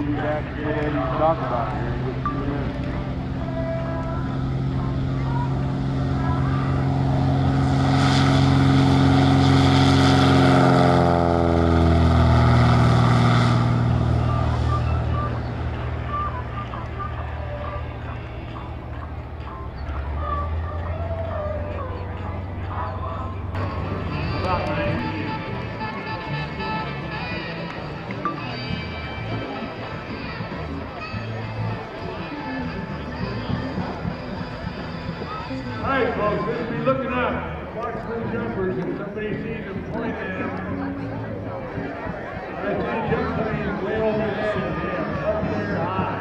you're gonna have to get Eddie to talk about it here in just a few minutes. Alright folks, let's be looking up. Watch those jumpers if somebody sees them point at them. I see jump planes way overhead of them, up there high.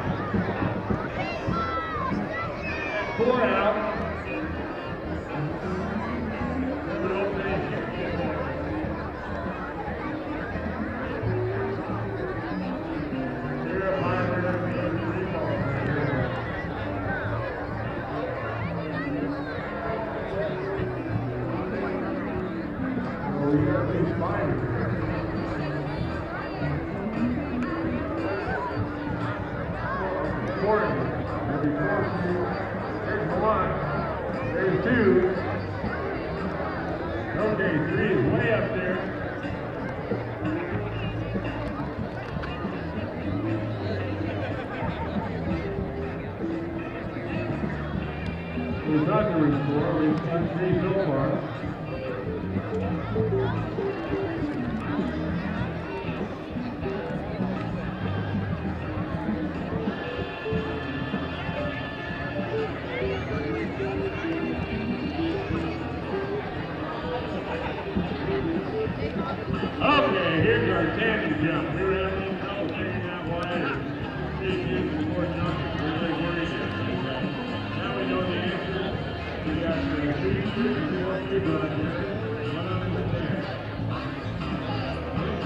And pour out. Never open any ships in there. They're up high, they're going to be in the remote. We got these spiders here. Important. Every 4 feet. There's 1. There's 2. Okay, 3 is way up there. We thought there was 4. We've seen 3 so far. Okay, here's our tandem jump. We were having trouble figuring out why these kids before jumping were really worried about that. Now we know the answer. We got 3 people out there. One of them is there.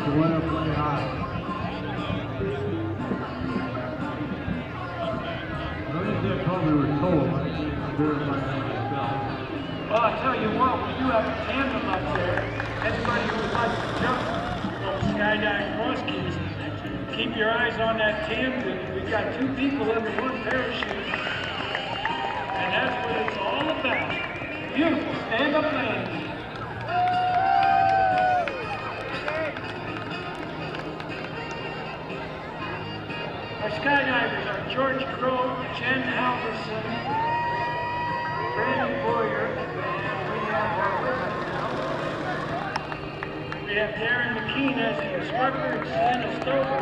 The one up way high. Notice that probably was cold. I can't verify that myself. Well, I tell you what, we do have a tandem up there. Everybody who would like to jump from Skydive Cross Keys, keep your eyes on that tandem. We've got 2 people under 1 parachute. And that's what it's all about. Beautiful stand-up landing. Our skydivers are George Crow, Jen Halvorson, Brandy Boyle, and we have Darin McKeen as the instructor and Sienna Stover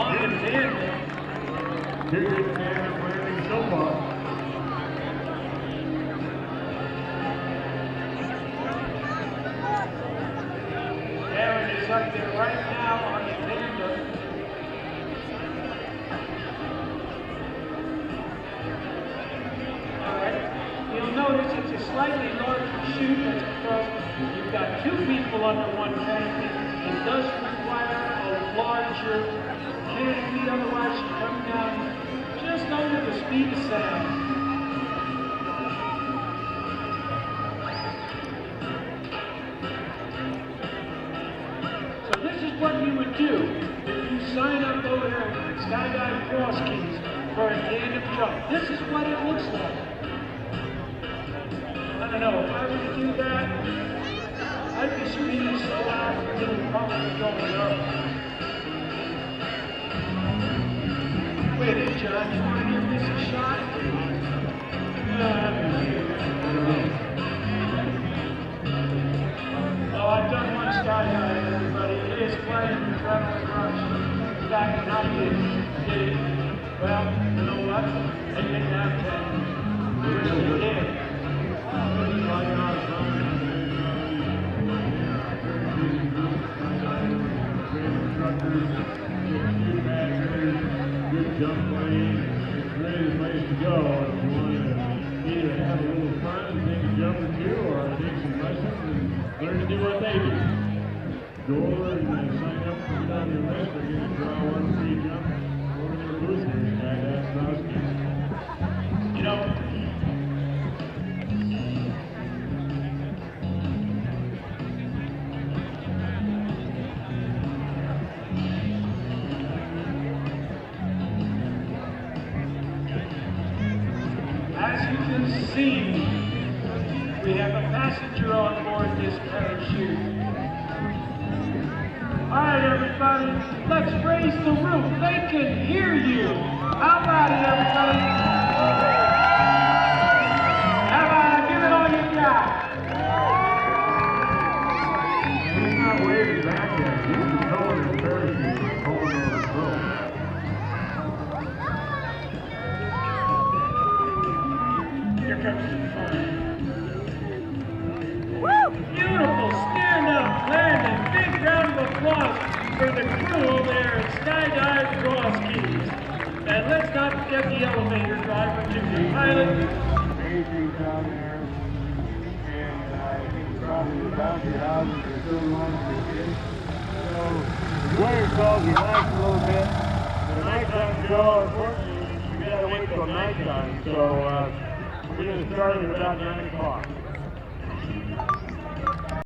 on the tandem. Here's the tandem landing so far. Darin is up there right now on the tandem. Alright, you'll notice it's a slightly larger chute. That's because you've got 2 people under 1 canopy. It does require a larger canopy, otherwise you come down just under the speed of sound. So this is what you would do if you sign up over here at Skydive Cross Keys for a tandem jump. This is what it looks like. I don't know, if I were to do that, I'd be speeding so loud that it would probably going up. Wait a minute, John, you want to give this a shot? Oh, I've done 1 skydive, everybody. It is quite an adrenaline rush. In fact, when I did it, well, you know what? I didn't have 10. I really did. Good jump plane. It's really the place to go if you want to either have a little fun and take a jump or 2, or take some lessons and learn to do what they do. Go over and sign up and get on your list. They're going to draw 1 free jump over their booth here at Skydive Cross Keys. You know, you can see, we have a passenger on board this parachute. All right, everybody, let's raise the roof. They can hear you. How about it, everybody? How about it? Give it all you got. He's not waving back at you. He's controlling his parachute and holding on his rope. Here comes the fun. Woo! Beautiful stand-up landing. Big round of applause for the crew there at Skydive Cross Keys. And let's not forget the elevator driver, the pilot. Amazing down there. And I think it's probably the bouncy houses are still going to get. So, winter calls relax a little bit. The nighttime go, unfortunately, we gotta wait till nighttime. So, we're gonna start at about 9 o'clock.